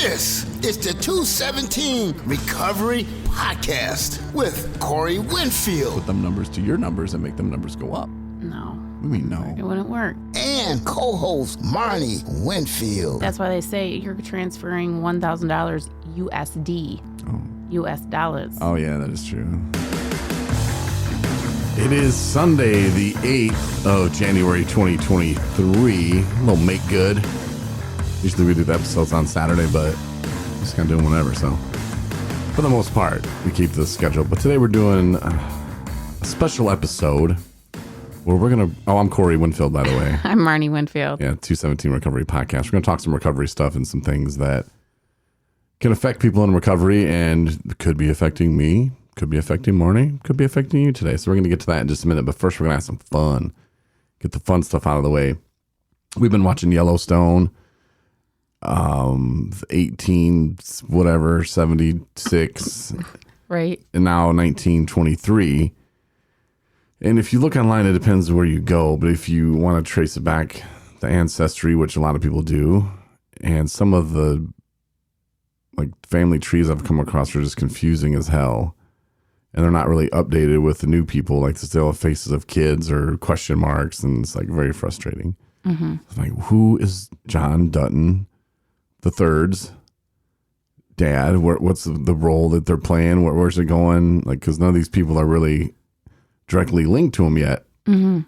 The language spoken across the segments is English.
This is the 217 Recovery Podcast with Corey Winfield. Put them numbers to your numbers and make them numbers go up. No. What do you mean no? It wouldn't work. And co-host Marney Winfield. That's why they say you're transferring $1,000 USD. US dollars. Oh, yeah, that is true. It is Sunday, the 8th of January, 2023. A little make good. Usually we do the episodes on Saturday, but just kind of doing whatever. So for the most part, we keep the schedule. But today we're doing a special episode where we're going to... Oh, I'm Corey Winfield, by the way. I'm Marney Winfield. Yeah, 217 Recovery Podcast. We're going to talk some recovery stuff and some things that can affect people in recovery and could be affecting me, could be affecting Marney, could be affecting you today. So we're going to get to that in just a minute. But first, we're going to have some fun. Get the fun stuff out of the way. We've been watching Yellowstone, 76, Right. and now 1923. And if you look online, it depends where you go. But if you want to trace it back, the ancestry, which a lot of people do, and some of the family trees I've come across are just confusing as hell. And they're not really updated with the new people. Like, they still have faces of kids or question marks. And it's very frustrating. Mm-hmm. It's who is John Dutton the Third's dad? What's the role that they're playing? Where's it going? Because none of these people are really directly linked to him yet. Mm-hmm.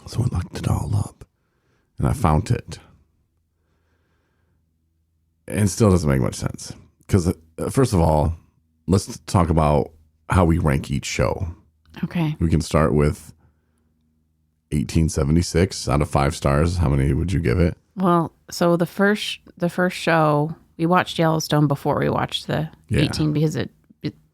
So I looked it all up. And I found it. And still doesn't make much sense. Because, first of all, let's talk about how we rank each show. Okay. We can start with 1876 out of 5 stars. How many would you give it? Well, so the first show, we watched Yellowstone before we watched the 18 because it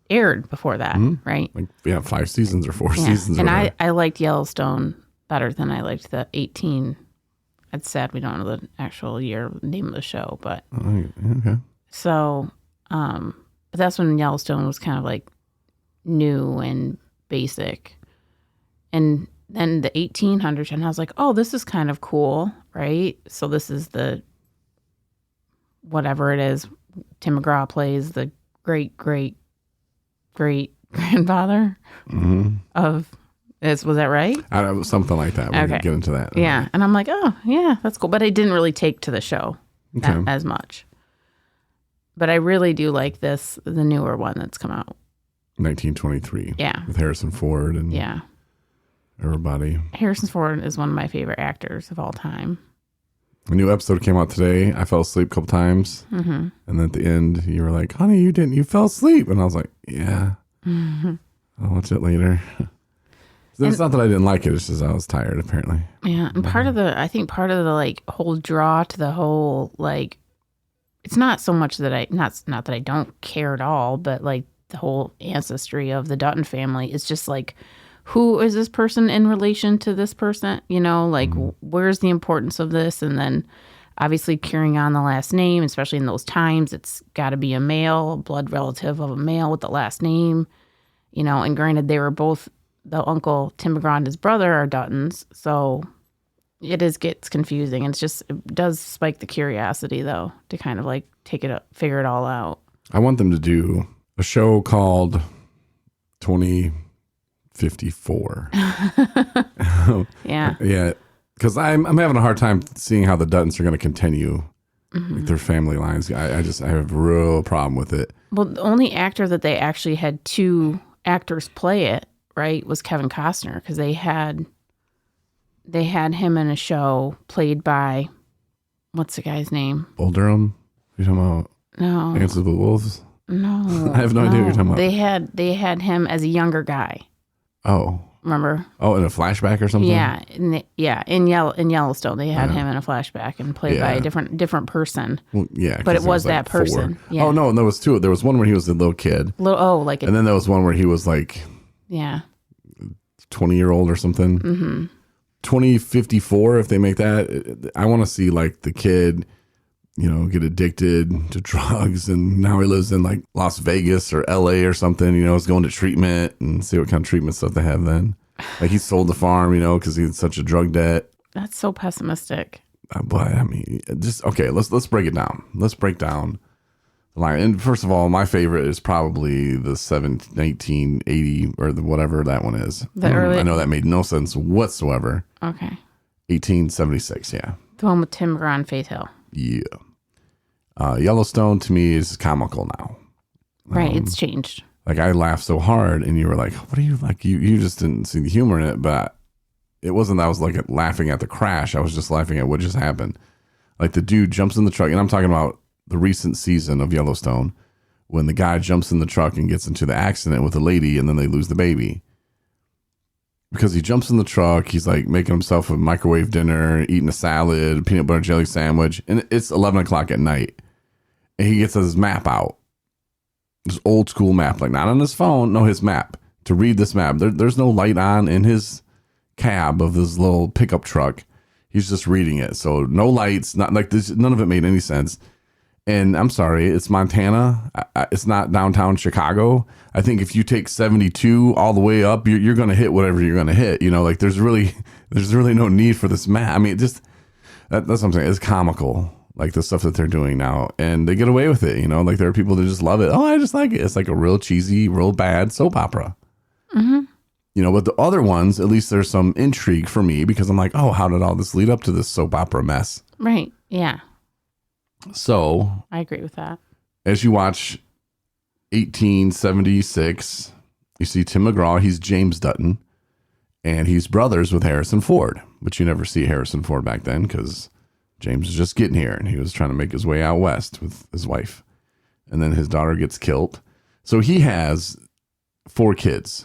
aired before that, right? 5 seasons or 4 seasons. And I liked Yellowstone better than I liked the 18. It's sad we don't know the actual name of the show, but okay. So, but that's when Yellowstone was kind of new and basic, and then the 1800s, and I was like, oh, this is kind of cool, right? So this is the whatever it is. Tim McGraw plays the great grandfather of. Was that right? Something like that. We're going to get into that. Yeah. And I'm like, oh, yeah, that's cool. But I didn't really take to the show as much. But I really do like the newer one that's come out. 1923. Yeah. With Harrison Ford and everybody. Harrison Ford is one of my favorite actors of all time. A new episode came out today. I fell asleep a couple times. Mm-hmm. And then at the end, you were like, honey, you fell asleep. And I was like, yeah. Mm-hmm. I'll watch it later. It's not that I didn't like it. It's just I was tired, apparently. Yeah, and part of the whole draw to the whole it's not so much that not that I don't care at all, but the whole ancestry of the Dutton family is just who is this person in relation to this person? Where's the importance of this? And then obviously carrying on the last name, especially in those times, it's got to be a male, a blood relative of a male with the last name. And granted, they were both. The uncle, Tim McGraw, and his brother are Duttons, so gets confusing. And it does spike the curiosity, though, to kind of figure it all out. I want them to do a show called 2054. Yeah. Yeah, because I'm having a hard time seeing how the Duttons are going to continue their family lines. I have a real problem with it. Well, the only actor that they actually had 2 actors play it, right, was Kevin Costner, because they had him in a show played by, what's the guy's name? Bull Durham? You talking about? No. Dances with Wolves? No. I have no idea what you're talking They about. had him as a younger guy. Oh. Remember? Oh, in a flashback or something? Yeah. In Yellowstone, they had him in a flashback and played by a different person. Well, yeah. But it was that person. Yeah. Oh, no, there was 2. There was one where he was a little kid. And then there was one where he was 20-year-old or something. Mm-hmm. 2054, if they make that, I want to see the kid, get addicted to drugs, and now he lives in Las Vegas or LA or something, is going to treatment, and see what kind of treatment stuff they have then. He sold the farm, because he had such a drug debt. That's so pessimistic. But I mean, just okay. Let's break it down. Let's break down line. And first of all, my favorite is probably the 1980 or the whatever that one is. I know that made no sense whatsoever. Okay. 1876, yeah. The one with Tim McGraw and Faith Hill. Yeah. Yellowstone to me is comical now. Right, it's changed. Like I laughed so hard and you were like, what are you like? You just didn't see the humor in it, but it wasn't that I was like laughing at the crash. I was just laughing at what just happened. Like the dude jumps in the truck, and I'm talking about the recent season of Yellowstone when the guy jumps in the truck and gets into the accident with a lady and then they lose the baby. Because he jumps in the truck, he's like making himself a microwave dinner, eating a salad, peanut butter jelly sandwich, and it's 11 o'clock at night. And he gets his map out. This old school map, like not on his phone, no, his map, to read this map. There's no light on in his cab of this little pickup truck. He's just reading it. So no lights, not like this. None of it made any sense. And I'm sorry, it's Montana. It's not downtown Chicago. I think if you take 72 all the way up, you're going to hit whatever you're going to hit. You know, like there's really no need for this map. I mean, that's what I'm saying. It's comical, like the stuff that they're doing now, and they get away with it. You know, like there are people that just love it. Oh, I just like it. It's like a real cheesy, real bad soap opera. Mm-hmm. You know, but the other ones, at least there's some intrigue for me because I'm like, oh, how did all this lead up to this soap opera mess? Right. Yeah. So I agree with that. As you watch 1876, you see Tim McGraw. He's James Dutton, and he's brothers with Harrison Ford. But you never see Harrison Ford back then because James was just getting here, and he was trying to make his way out west with his wife. And then his daughter gets killed. So he has 4 kids.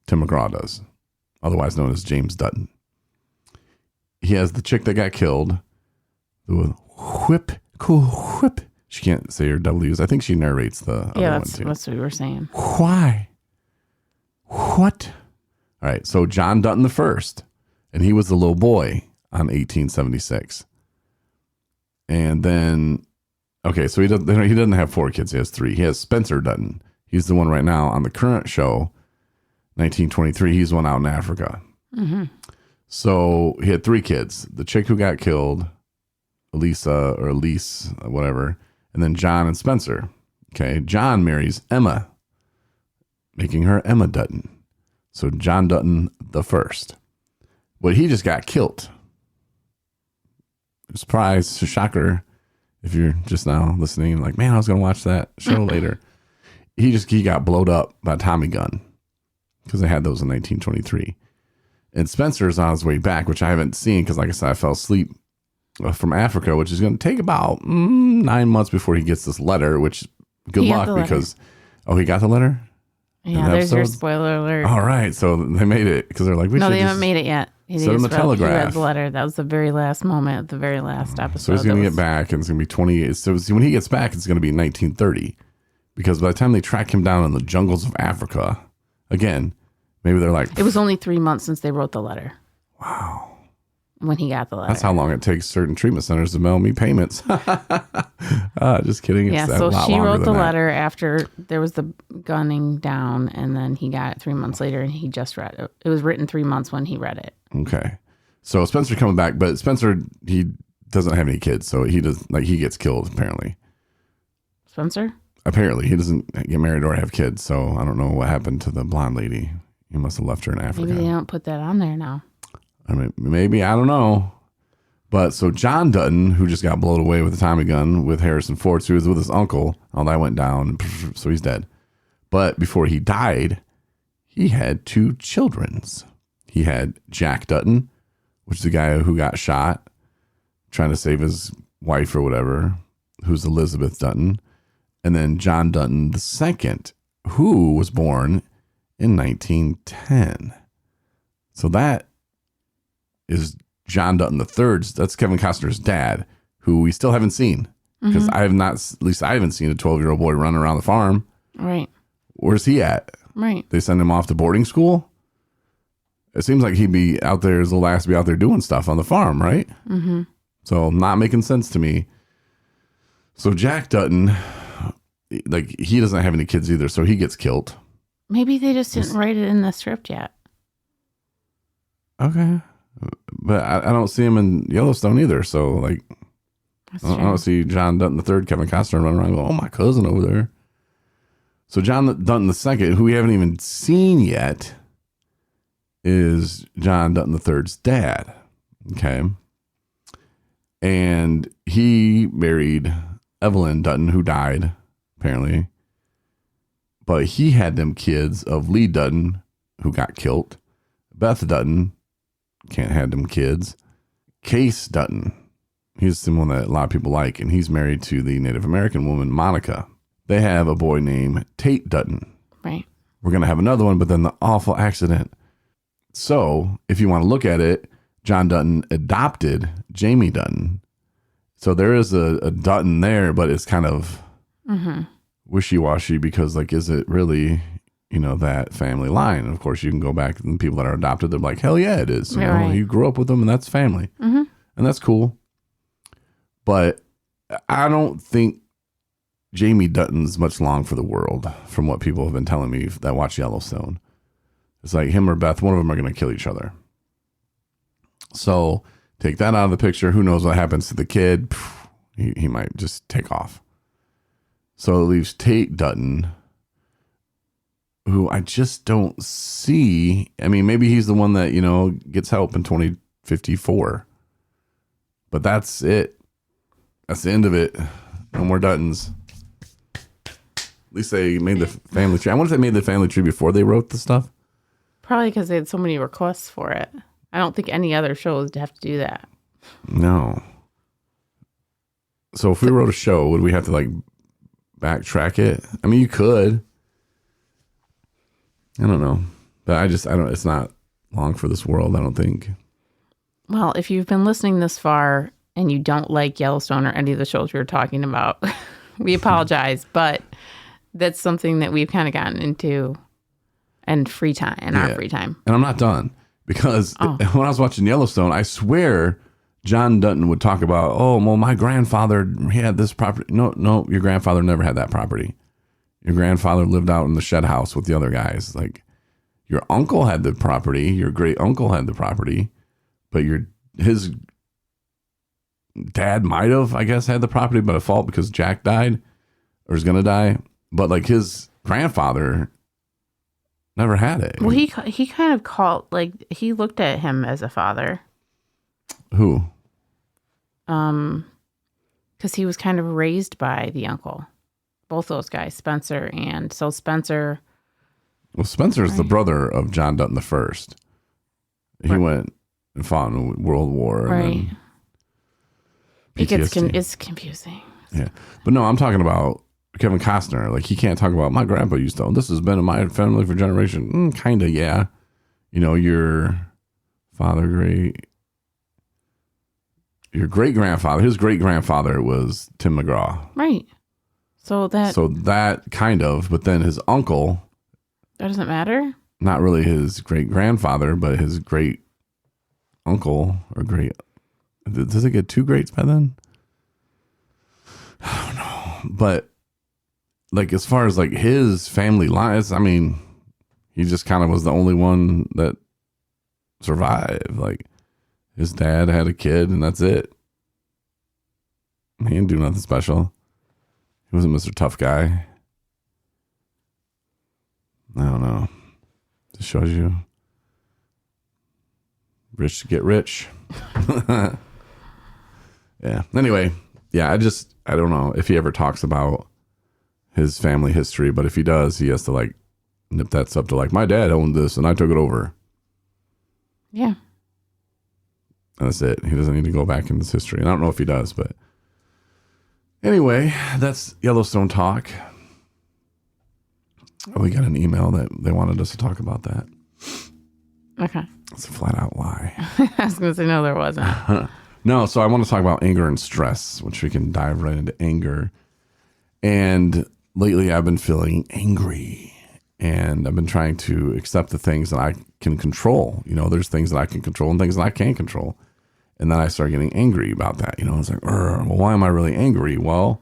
Tim McGraw does, otherwise known as James Dutton. He has the chick that got killed, the whip. She can't say her W's. I think she narrates the other one too. That's what we were saying. Why? What? All right, so John Dutton the first, and he was the little boy on 1876. And then, okay, so he doesn't have 4 kids. He has 3. He has Spencer Dutton. He's the one right now on the current show. 1923, he's one out in Africa. Mm-hmm. So he had 3 kids. The chick who got killed, Elise, whatever, and then John and Spencer. Okay, John marries Emma, making her Emma Dutton. So John Dutton the first. Well, he just got killed. Surprise, shocker. If you're just now listening, like, man, I was going to watch that show later. He got blowed up by a Tommy gun. Because they had those in 1923. And Spencer's on his way back, which I haven't seen because, like I said, I fell asleep from Africa, which is going to take about 9 months before he gets this letter, which good luck because, he got the letter? Yeah, there's your spoiler alert. All right, so they made it because they're like, no, they haven't made it yet. Send him a telegraph. He read the letter. That was the very last moment, the very last episode. So he's going to get back, and it's going to be 28. So when he gets back, it's going to be 1930 because by the time they track him down in the jungles of Africa, again, maybe they're like... It was only 3 months since they wrote the letter. Wow. When he got the letter. That's how long it takes certain treatment centers to mail me payments. Just kidding. Yeah, so she wrote the letter after there was the gunning down, and then he got it 3 months later, and he just read it. It was written 3 months when he read it. Okay. So Spencer coming back, but Spencer, he doesn't have any kids, so he gets killed, apparently. Spencer? Apparently. He doesn't get married or have kids, so I don't know what happened to the blonde lady. He must have left her in Africa. Maybe they don't put that on there now. I mean, maybe, I don't know. But so John Dutton, who just got blown away with a Tommy gun with Harrison Ford, so he was with his uncle. All that went down, so he's dead. But before he died, he had 2 children. He had Jack Dutton, which is the guy who got shot trying to save his wife or whatever, who's Elizabeth Dutton. And then John Dutton II, who was born in 1910. So that is John Dutton III. That's Kevin Costner's dad, who we still haven't seen. Because I haven't seen a 12-year-old boy running around the farm. Right. Where's he at? Right. They send him off to boarding school? It seems like he'd be out there, his little ass be out there doing stuff on the farm, right? Mm-hmm. So not making sense to me. So Jack Dutton, like, he doesn't have any kids either, so he gets killed. Maybe they just didn't write it in the script yet. Okay. But I don't see him in Yellowstone either, so, like... I don't see John Dutton III, Kevin Costner running around going, oh, my cousin over there. So John Dutton II, who we haven't even seen yet, is John Dutton III's dad. Okay. And he married Evelyn Dutton, who died, apparently. But he had them kids of Lee Dutton, who got killed. Beth Dutton, can't have them kids. Case Dutton, he's someone that a lot of people like, and he's married to the Native American woman, Monica. They have a boy named Tate Dutton. Right. We're going to have another one, but then the awful accident. So if you want to look at it, John Dutton adopted Jamie Dutton. So there is a Dutton there, but it's kind of wishy-washy because, like, is it really, that family line? And of course, you can go back and people that are adopted, they're like, hell yeah, it is. You grew up with them and that's family. And that's cool. But I don't think Jamie Dutton's much long for the world from what people have been telling me that watch Yellowstone. It's like him or Beth, one of them are going to kill each other. So take that out of the picture. Who knows what happens to the kid? He might just take off. So it leaves Tate Dutton, who I just don't see. I mean, maybe he's the one that, gets help in 2054. But that's it. That's the end of it. No more Duttons. At least they made the family tree. I wonder if they made the family tree before they wrote the stuff. Probably because they had so many requests for it. I don't think any other shows have to do that. No. So if we wrote a show, would we have to backtrack it? I mean, you could. I don't know. But it's not long for this world, I don't think. Well, if you've been listening this far and you don't like Yellowstone or any of the shows we were talking about, we apologize, but that's something that we've kind of gotten into and our free time. And I'm not done because when I was watching Yellowstone, I swear John Dutton would talk about, my grandfather, he had this property. No, your grandfather never had that property. Your grandfather lived out in the shed house with the other guys. Like, your uncle had the property, your great uncle had the property, but his dad might have, I guess, had the property, but at fault because Jack died or is going to die. But his grandfather never had it. Well, he kind of he looked at him as a father. Who? Because he was kind of raised by the uncle. Both those guys, Spencer. Well, Spencer's the brother of John Dutton the First. He went and fought in World War. Right. PTSD. It's confusing. Yeah. But no, I'm talking about Kevin Costner. He can't talk about, my grandpa used to own, this has been in my family for generations. Kind of, yeah. Your great-grandfather, his great-grandfather was Tim McGraw. Right. So that kind of, but then his uncle. That doesn't matter? Not really his great-grandfather, but his great-uncle or great. Does it get two greats by then? I don't know. But as far as his family lines, I mean, he just kind of was the only one that survived. His dad had a kid and that's it. He didn't do nothing special. He wasn't Mr. Tough Guy. I don't know. Just shows you. Rich to get rich. Yeah. Anyway, yeah, I don't know if he ever talks about his family history, but if he does, he has to nip that stuff to my dad owned this and I took it over. Yeah. And that's it. He doesn't need to go back in his history. And I don't know if he does, but anyway, that's Yellowstone talk. We got an email that they wanted us to talk about that. Okay. It's a flat out lie. I was going to say, no, there wasn't. No, so I want to talk about anger and stress, which we can dive right into anger. And lately I've been feeling angry and I've been trying to accept the things that I can control. There's things that I can control and things that I can't control. And then I start getting angry about that. It's well, why am I really angry? Well,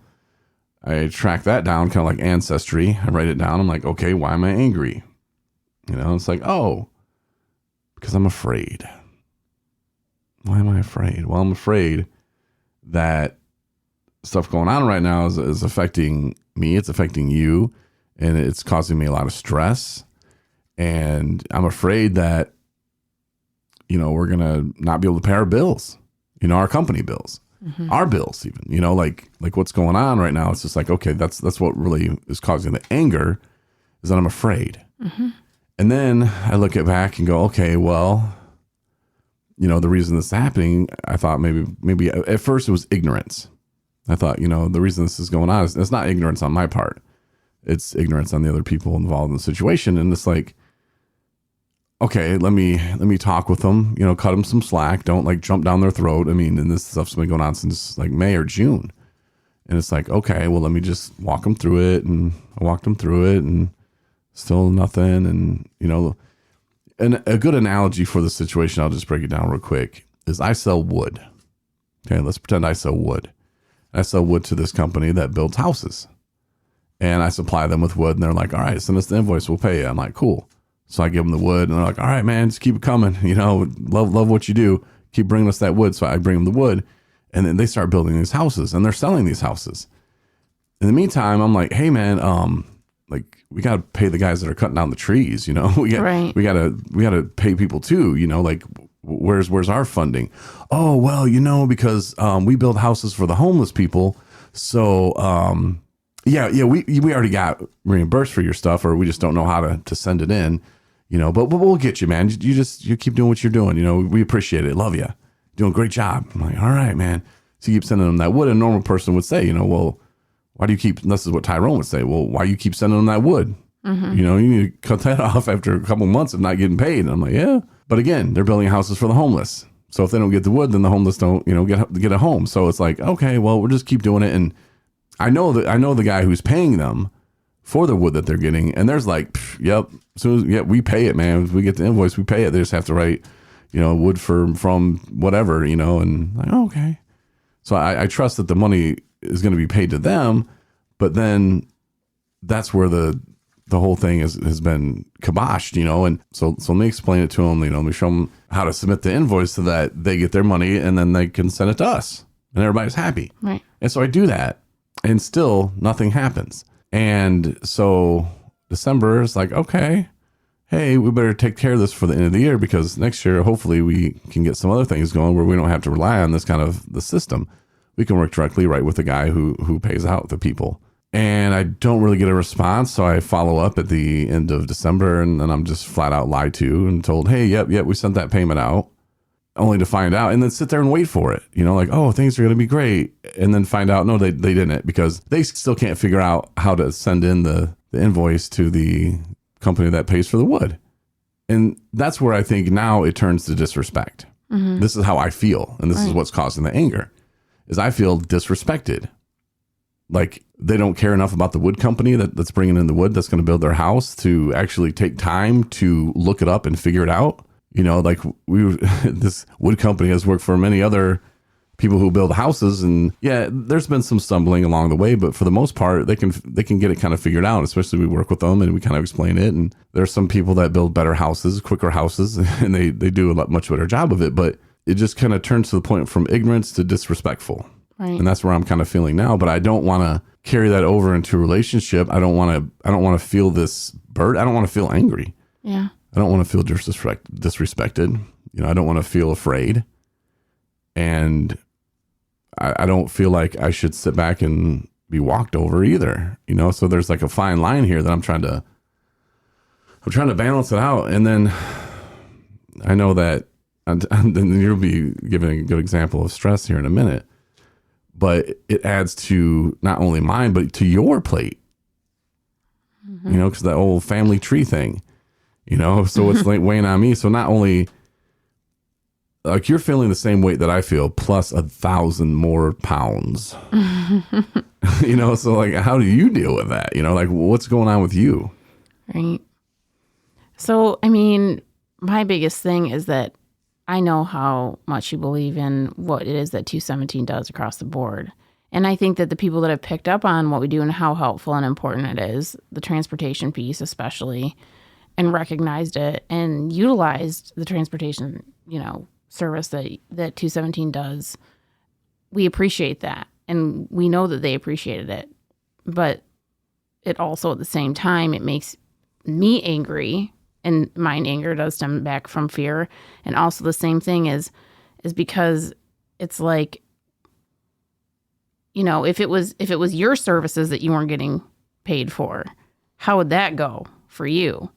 I track that down, kind of like ancestry. I write it down. I'm like, okay, why am I angry? It's because I'm afraid. Why am I afraid? Well, I'm afraid that stuff going on right now is affecting me. It's affecting you, and it's causing me a lot of stress. And I'm afraid that, we're going to not be able to pay our bills, our company bills, our bills even, like what's going on right now. It's just like, okay, that's what really is causing the anger, is that I'm afraid. And then I look at back and go, okay, well, the reason this is happening, I thought maybe at first it was ignorance. I thought, the reason this is going on is it's not ignorance on my part. It's ignorance on the other people involved in the situation. And it's like, okay, let me talk with them, cut them some slack. Don't like jump down their throat. I mean, and this stuff's been going on since like May or June. And it's like, okay, well, let me just walk them through it. And I walked them through it and still nothing. And, and a good analogy for the situation, I'll just break it down real quick, is I sell wood. Okay, let's pretend I sell wood. I sell wood to this company that builds houses. And I supply them with wood, and they're like, all right, send us the invoice, we'll pay you. I'm like, cool. So I give them the wood, and they're like, all right, man, just keep it coming. Love what you do. Keep bringing us that wood. So I bring them the wood, and then they start building these houses, and they're selling these houses. In the meantime, I'm like, hey, man, we got to pay the guys that are cutting down the trees. We got to pay people too. Like, where's our funding? Oh, well, because we build houses for the homeless people. So, yeah, we already got reimbursed for your stuff, or we just don't know how to send it in, but we'll get you, man. You keep doing what you're doing. We appreciate it. Love you. Doing a great job. I'm like, all right, man. So you keep sending them that wood. A normal person would say, well, why do you keep, this is what Tyrone would say, well, why you keep sending them that wood? You need to cut that off after a couple months of not getting paid. And I'm like, yeah. But again, they're building houses for the homeless. So if they don't get the wood, then the homeless don't, get a home. So it's like, okay, well, we'll just keep doing it. And I know the guy who's paying them for the wood that they're getting. And there's like, yep, we pay it, man. If we get the invoice, we pay it. They just have to write, wood from whatever, and like, oh, okay. So I trust that the money is going to be paid to them, but then that's where the whole thing has been kiboshed, and so let me explain it to them, let me show them how to submit the invoice so that they get their money and then they can send it to us and everybody's happy. Right. And so I do that and still nothing happens. And so December is like, okay, hey, we better take care of this for the end of the year, because next year, hopefully we can get some other things going where we don't have to rely on this kind of the system. We can work directly right with the guy who pays out the people. And I don't really get a response. So I follow up at the end of December, and then I'm just flat out lied to and told, hey, yep, we sent that payment out, only to find out and then sit there and wait for it. Like, oh, things are going to be great. And then find out, no, they didn't, because they still can't figure out how to send in the invoice to the company that pays for the wood. And that's where I think now it turns to disrespect. This is how I feel. And this is what's causing the anger, is I feel disrespected. Like they don't care enough about the wood company that's bringing in the wood that's going to build their house to actually take time to look it up and figure it out. Like this wood company has worked for many other people who build houses, and yeah, there's been some stumbling along the way, but for the most part, they can get it kind of figured out. Especially we work with them and we kind of explain it. And there's some people that build better houses, quicker houses, and they do a much better job of it. But it just kind of turns to the point from ignorance to disrespectful. Right. And that's where I'm kind of feeling now, but I don't want to carry that over into a relationship. I don't want to feel this burden. I don't want to feel angry. Yeah. I don't want to feel disrespected. I don't want to feel afraid. And I don't feel like I should sit back and be walked over either. So there's like a fine line here that I'm trying to balance it out. And then I know that, and then you'll be giving a good example of stress here in a minute. But it adds to not only mine, but to your plate, because that old family tree thing, so it's like weighing on me. So not only like you're feeling the same weight that I feel, plus 1,000 more pounds, so like, how do you deal with that? Like what's going on with you? Right. So, I mean, my biggest thing is that I know how much you believe in what it is that 217 does across the board. And I think that the people that have picked up on what we do and how helpful and important it is, the transportation piece especially, and recognized it and utilized the transportation, service that 217 does, we appreciate that. and we know that they appreciated it. But it also, at the same time, it makes me angry, and my anger does stem back from fear. And also the same thing is because it's like, if it was your services that you weren't getting paid for, how would that go for you?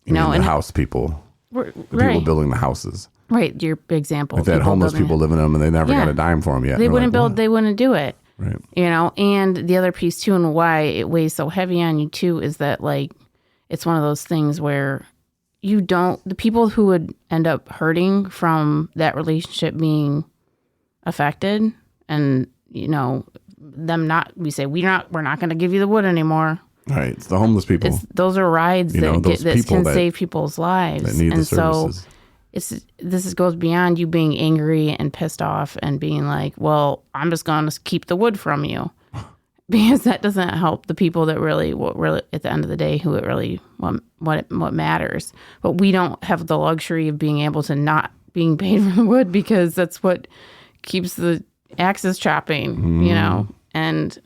The house people, the people building the houses. Right, your example. If they had homeless people living in them and they never got a dime for them yet. They wouldn't build, they wouldn't do it. Right. And the other piece too, and why it weighs so heavy on you too, is that like, it's one of those things where the people who would end up hurting from that relationship being affected, and, them not, we're not going to give you the wood anymore. Right. It's the homeless people. Those are rides that can save people's lives. That need the services. So this goes beyond you being angry and pissed off and being like, well, I'm just going to keep the wood from you, because that doesn't help the people that really at the end of the day, who it really, what matters. But we don't have the luxury of being able to not being paid for the wood, because that's what keeps the axes chopping, and,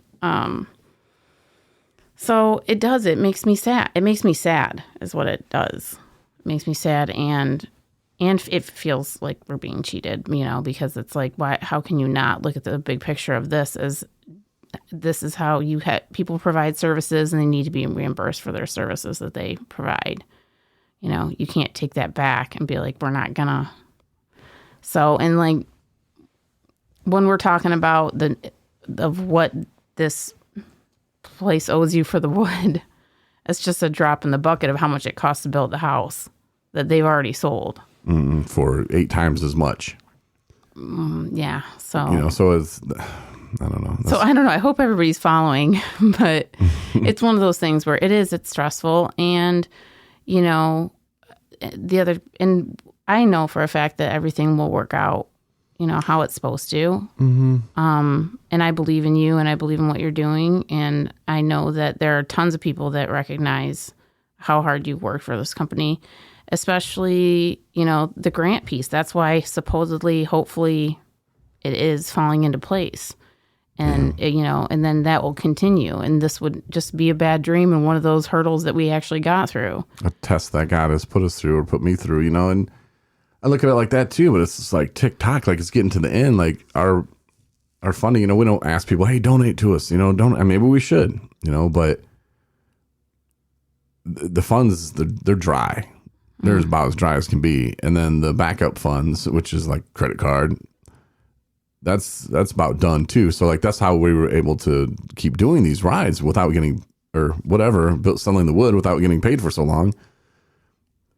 so it makes me sad. It makes me sad is what it does. It makes me sad. And it feels like we're being cheated, because it's like, how can you not look at the big picture of this as this is how people provide services, and they need to be reimbursed for their services that they provide. You can't take that back and be like, we're not gonna. So, and like, when we're talking about of what this place owes you for the wood, it's just a drop in the bucket of how much it costs to build the house that they've already sold. For 8 times as much. Yeah. So, so it's, I don't know. So I don't know. I hope everybody's following, but it's one of those things where it's stressful. And, and I know for a fact that everything will work out, how it's supposed to. Mm-hmm. And I believe in you, and I believe in what you're doing. And I know that there are tons of people that recognize how hard you've worked for this company, especially, the grant piece. That's why supposedly, hopefully, it is falling into place. And, and then that will continue. And this would just be a bad dream and one of those hurdles that we actually got through. A test that God has put us through, or put me through, and I look at it like that too, but it's just like TikTok, like it's getting to the end. Like our funding, we don't ask people, hey, donate to us, maybe we should, but the funds, they're dry. They're about as dry as can be. And then the backup funds, which is like credit card, that's about done too. So like, that's how we were able to keep doing these rides without getting, or whatever, selling the wood without getting paid for so long.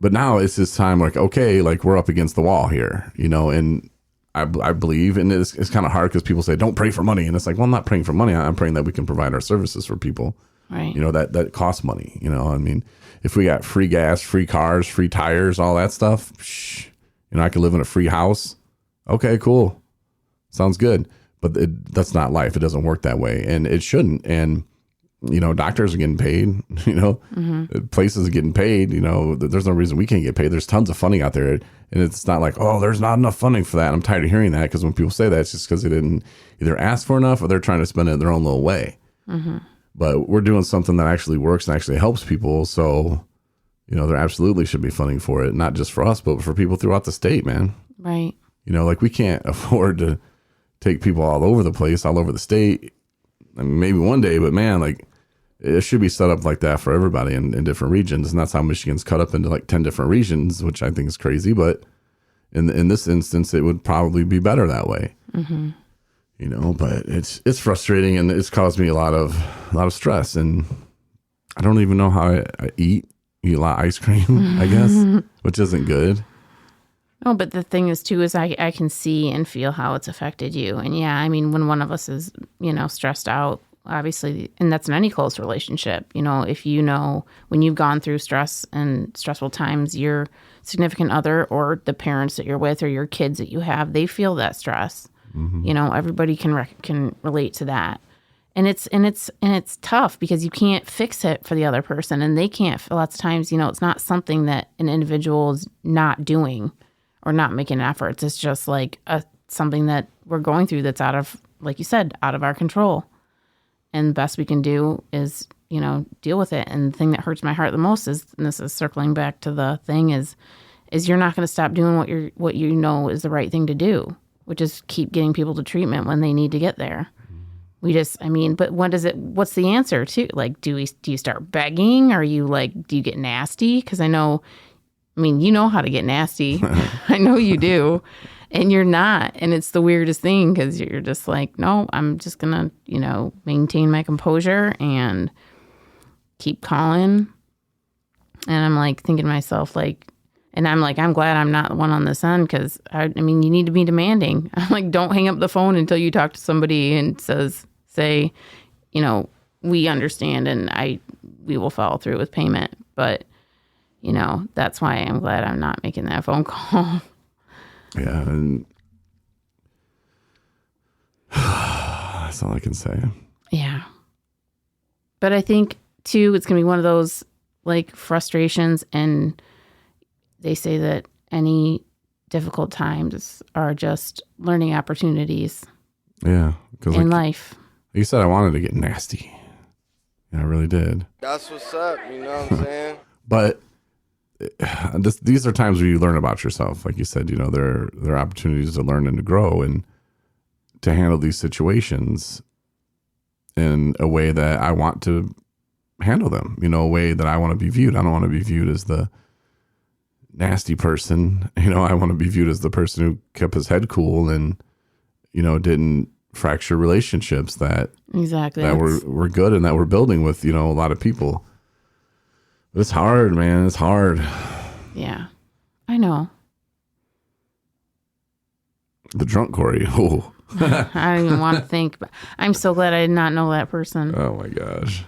But now it's this time, like, okay, like we're up against the wall here, and I believe, and it's kind of hard because people say, don't pray for money. And it's like, well, I'm not praying for money. I'm praying that we can provide our services for people, right? That costs money, I mean, if we got free gas, free cars, free tires, all that stuff, I could live in a free house. Okay, cool. Sounds good. But that's not life. It doesn't work that way. And it shouldn't. And, doctors are getting paid, places are getting paid, there's no reason we can't get paid. There's tons of funding out there. And it's not like, oh, there's not enough funding for that. I'm tired of hearing that, because when people say that, it's just because they didn't either ask for enough or they're trying to spend it their own little way. Mm-hmm. But we're doing something that actually works and actually helps people. So, there absolutely should be funding for it, not just for us, but for people throughout the state, man. Right. Like we can't afford to take people all over the place, all over the state. I mean, maybe one day, but man, like it should be set up like that for everybody in different regions. And that's how Michigan's cut up into like 10 different regions, which I think is crazy. But in this instance, it would probably be better that way. Mm-hmm. But it's frustrating, and it's caused me a lot of stress, and I don't even know how I eat a lot of ice cream, I guess, which isn't good. Oh, but the thing is, too, is I can see and feel how it's affected you. And yeah, I mean, when one of us is, stressed out, obviously, and that's in any close relationship, if when you've gone through stress and stressful times, your significant other or the parents that you're with or your kids that you have, they feel that stress. Mm-hmm. Everybody can relate to that. And it's tough because you can't fix it for the other person, and they can't. Lots of times, it's not something that an individual is not doing or not making efforts. It's just like something that we're going through that's out of like you said, out of our control. And the best we can do is, deal with it. And the thing that hurts my heart the most is, and this is circling back to the thing, is you're not going to stop doing what you know is the right thing to do, which is keep getting people to treatment when they need to get there. But what's the answer too? Like, do you start begging? Are you like, do you get nasty? Because you know how to get nasty. I know you do. And you're not. And it's the weirdest thing because you're just like, no, I'm just going to, maintain my composure and keep calling. And I'm like thinking to myself, like, and I'm like, I'm glad I'm not the one on this end because, you need to be demanding. I'm like, don't hang up the phone until you talk to somebody and say, we understand and we will follow through with payment. But, that's why I'm glad I'm not making that phone call. Yeah. And that's all I can say. Yeah. But I think, too, it's going to be one of those, like, frustrations. And they say that any difficult times are just learning opportunities. Yeah. In life. You said I wanted to get nasty. Yeah, I really did. That's what's up. You know what I'm saying? But these are times where you learn about yourself. Like you said, there are opportunities to learn and to grow and to handle these situations in a way that I want to handle them, a way that I want to be viewed. I don't want to be viewed as the nasty person. I want to be viewed as the person who kept his head cool and, didn't fracture relationships that were good and that we're building with, a lot of people. But it's hard, man. It's hard. Yeah, I know. The drunk Corey. Oh. I don't even want to think, but I'm so glad I did not know that person. Oh my gosh.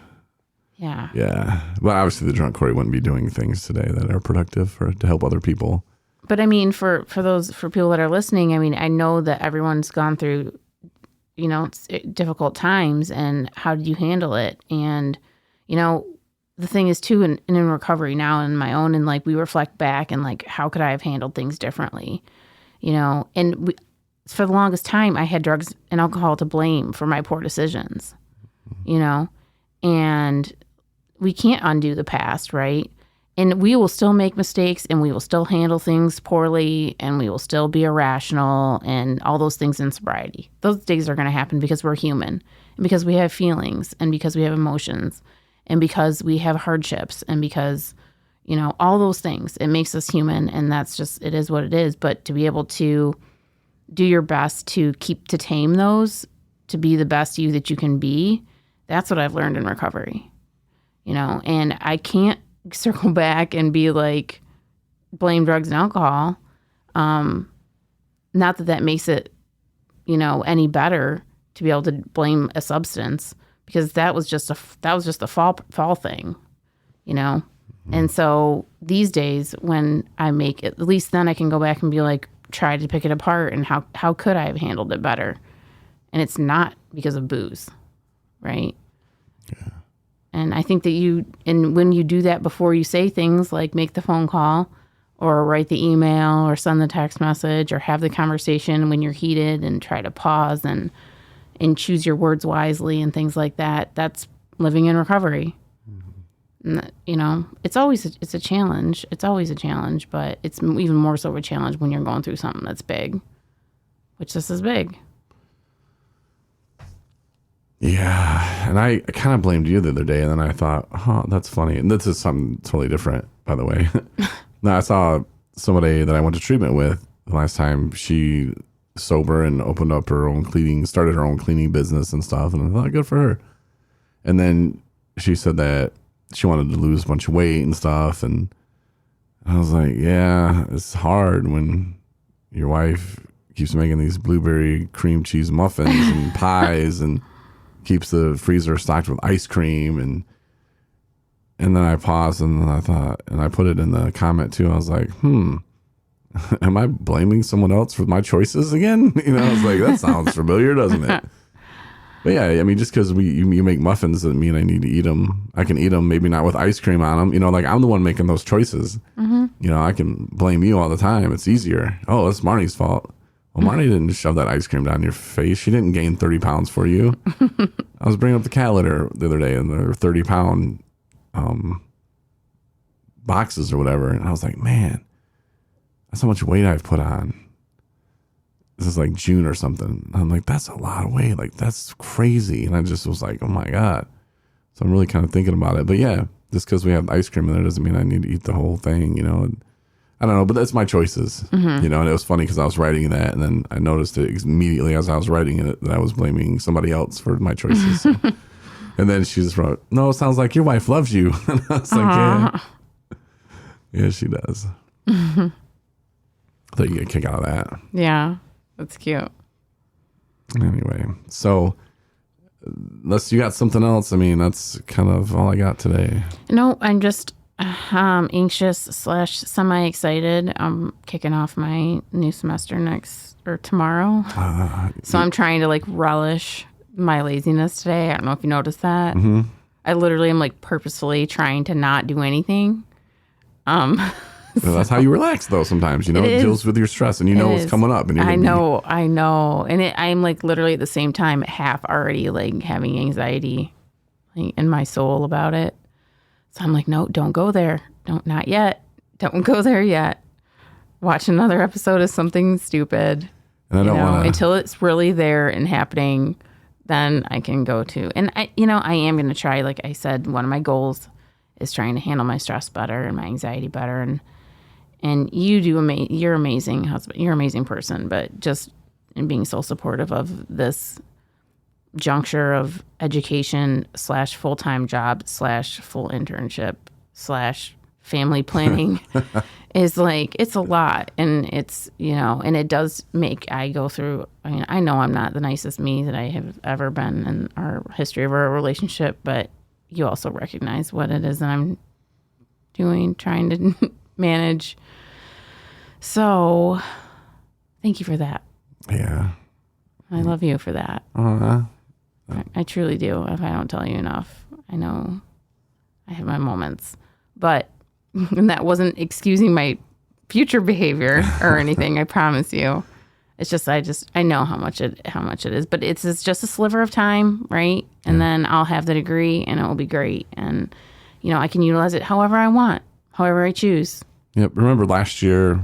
Yeah. Yeah. But obviously the drunk Corey wouldn't be doing things today that are productive to help other people. But for people that are listening, I know that everyone's gone through, difficult times, and how did you handle it? And, the thing is too, in recovery now in my own, and like we reflect back and like, how could I have handled things differently? And for the longest time, I had drugs and alcohol to blame for my poor decisions, and we can't undo the past, right? And we will still make mistakes and we will still handle things poorly and we will still be irrational and all those things in sobriety. Those days are going to happen because we're human and because we have feelings and because we have emotions and because we have hardships and because, all those things. It makes us human, and it is what it is. But to be able to do your best to tame those, to be the best you that you can be, that's what I've learned in recovery, and I can't circle back and be like, blame drugs and alcohol. Not that makes it, any better to be able to blame a substance, because that was just a fall thing, And so these days when I make it, at least then I can go back and be like, try to pick it apart and how could I have handled it better? And it's not because of booze, right? Yeah. And I think that when you do that before you say things like make the phone call or write the email or send the text message or have the conversation when you're heated and try to pause and choose your words wisely and things like that, that's living in recovery. And, it's a challenge. It's always a challenge, but it's even more so a challenge when you're going through something that's big, which this is big. Yeah, and I kind of blamed you the other day, and then I thought, that's funny. And this is something totally different, by the way. No, I saw somebody that I went to treatment with the last time. She sober and opened up started her own cleaning business and stuff, and I thought, good for her. And then she said that she wanted to lose a bunch of weight and stuff, and I was like, yeah, it's hard when your wife keeps making these blueberry cream cheese muffins and pies and keeps the freezer stocked with ice cream. And then I paused and I thought, and I put it in the comment too. I was like, am I blaming someone else for my choices again? I was like, that sounds familiar, doesn't it? But yeah, just because you make muffins doesn't mean I need to eat them. I can eat them, maybe not with ice cream on them. Like I'm the one making those choices. Mm-hmm. I can blame you all the time. It's easier. Oh, it's Marnie's fault. Well, Marney didn't shove that ice cream down your face. She didn't gain 30 pounds for you. I was bringing up the cat litter the other day, and they're 30-pound boxes or whatever. And I was like, man, that's how much weight I've put on. This is like June or something. I'm like, that's a lot of weight. Like, that's crazy. And I just was like, oh my God. So I'm really kind of thinking about it. But yeah, just because we have ice cream in there doesn't mean I need to eat the whole thing, you know. And I don't know, but that's my choices, you know. And it was funny because I was writing that, and then I noticed it immediately as I was writing it that I was blaming somebody else for my choices. So. And then she just wrote, no, it sounds like your wife loves you. And I was like, yeah, she does. I thought you get a kick out of that. Yeah, that's cute. Anyway, so unless you got something else, I mean, that's kind of all I got today. No, I'm just anxious / semi-excited. I'm kicking off my new semester tomorrow. So I'm trying to like relish my laziness today. I don't know if you noticed that. Mm-hmm. I literally am like purposefully trying to not do anything. Well, that's how you relax, though. Sometimes, you know, it deals with your stress, and you know what's coming up. And I know, and I'm like literally at the same time half already like having anxiety, like, in my soul about it. So I'm like, no, don't go there. Not yet. Don't go there yet. Watch another episode of something stupid. And I don't want to until it's really there and happening. Then I can go to, and I am going to try. Like I said, one of my goals is trying to handle my stress better and my anxiety better, and you're amazing husband. You're an amazing person, but just in being so supportive of this juncture of education / full-time job / full internship / family planning is like, it's a lot. And it's, and it does make I go through, I know I'm not the nicest me that I have ever been in our history of our relationship, but you also recognize what it is that I'm doing, trying to manage. So thank you for that. Yeah. I love you for that. I truly do. If I don't tell you enough, I know I have my moments, but and that wasn't excusing my future behavior or anything. I promise you. It's just I know how much it is, but it's just a sliver of time, right? And then I'll have the degree, and it will be great, and I can utilize it however I want, however I choose. Yep. Remember last year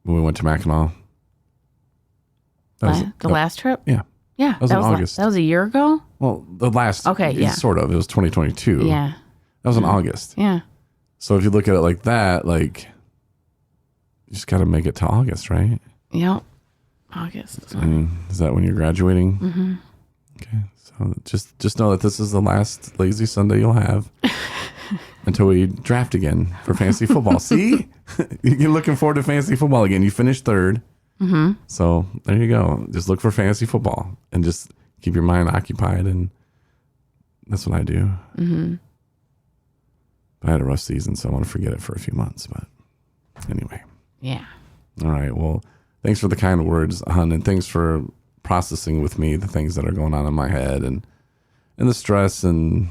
when we went to Mackinac? Last trip? Yeah. Yeah. That was in August. That was a year ago? Well, the last. Okay, yeah. Sort of. It was 2022. Yeah. That was in August. Yeah. So if you look at it like that, like, you just got to make it to August, right? Yep. August. I mean, is that when you're graduating? Mm-hmm. Okay. So just know that this is the last lazy Sunday you'll have until we draft again for fantasy football. See? You're looking forward to fantasy football again. You finished third. Mm-hmm. So there you go. Just look for fantasy football and just keep your mind occupied. And that's what I do. Mm-hmm. I had a rough season, so I want to forget it for a few months. But anyway. Yeah. All right. Well, thanks for the kind words, hon, and thanks for processing with me the things that are going on in my head and the stress and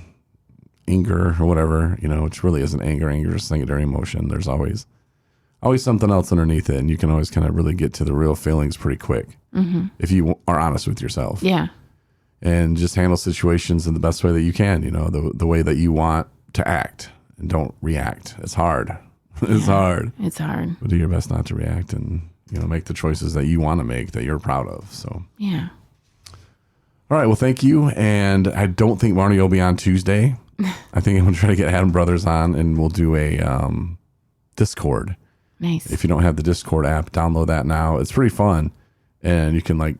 anger or whatever, which really isn't anger. Anger is a secondary emotion. There's always something else underneath it, and you can always kind of really get to the real feelings pretty quick if you are honest with yourself. Yeah. And just handle situations in the best way that you can, the way that you want to act. And don't react. It's hard. It's hard. It's hard. But do your best not to react and, make the choices that you want to make that you're proud of. So, yeah. All right. Well, thank you. And I don't think Marney will be on Tuesday. I think I'm going to try to get Adam Brothers on, and we'll do a Discord. Nice. If you don't have the Discord app, download that now. It's pretty fun. And you can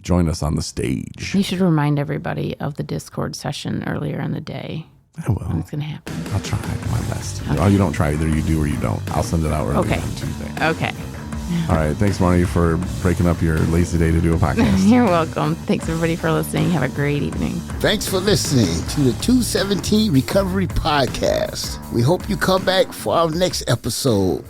join us on the stage. You should remind everybody of the Discord session earlier in the day. I will. When it's going to happen. I'll try my best. Okay. Oh, you don't try. Either you do or you don't. I'll send it out early on Tuesday. Okay. All right. Thanks, Marney, for breaking up your lazy day to do a podcast. You're welcome. Thanks, everybody, for listening. Have a great evening. Thanks for listening to the 217 Recovery Podcast. We hope you come back for our next episode.